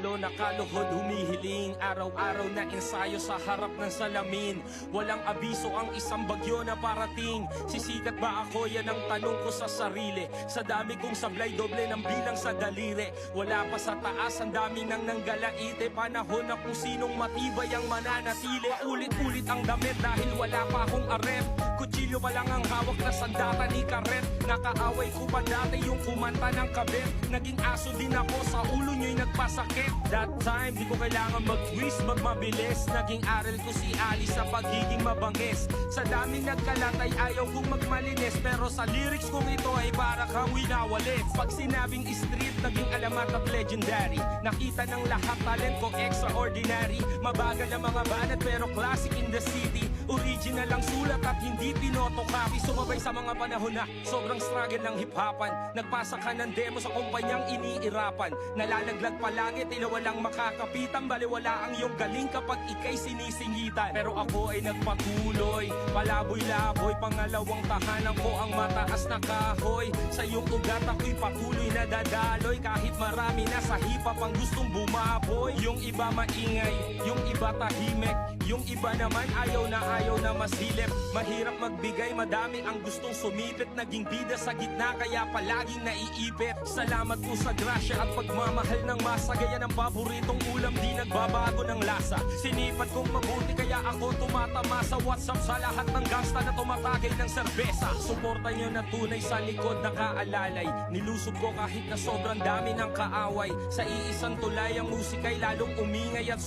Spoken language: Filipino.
Nakaluhod humihiling, araw-araw na ensayo sa harap ng salamin. Walang abiso ang isang bagyo na parating. Sisikat ba ako? Yan ang tanong ko sa sarili. Sa dami kong sablay, doble ng bilang sa daliri. Wala pa sa taas, ang dami nang nanggalaite. Panahon na kung sinong matibay ang mananatili. Ulit-ulit ang damit dahil wala pa akong aret. Kutsilyo pa lang ang hawak na sandata ni karet. Nakaaway ko pa dati yung kumanta ng kabit. Naging aso din ako, sa ulo nyo'y nagpasakit. That time, di ko kailangan mag-twist, magmabilis. Naging aral ko si Ali sa pagiging mabangis. Sa daming nagkalat ay ayaw kong magmalinis. Pero sa lyrics kong ito ay para kang winawalit. Pag sinabing street, naging alamat at legendary. Nakita ng lahat, talent ko extraordinary. Mabagal ang mga banat pero classic in the city. Original ang sulat at hindi pinotocopy. Sumabay sa mga panahon na sobrang struggle ng hip-hopan. Nagpasa ka ng demo sa kumpanyang iniirapan. Nalalaglag palagi, tila walang makakapitan. Baliwala ang iyong galing kapag ikay sinisingitan. Pero ako ay nagpatuloy, palaboy-laboy. Pangalawang tahanan ko ang mataas na kahoy. Sa iyong ugat ako'y patuloy na dadaloy. Kahit marami na sa hip-hop ang gustong bumaboy. Yung iba maingay, yung iba tahimik. Yung iba naman ayaw na masilip. Mahirap magbigay, madami ang gustong sumipit. Naging bida sa gitna kaya palaging naiipit. Salamat po sa grasya at pagmamahal ng masa. Gaya ng paboritong ulam, di nagbabago ng lasa. Sinipat kong mabuti kaya ako tumatama sa WhatsApp sa lahat ng gangsta na tumatagay ng serbesa. Suporta nyo na tunay sa likod nakaalalay. Nilusob ko kahit na sobrang dami ng kaaway. Sa iisang tulay ang musika'y lalong umingay at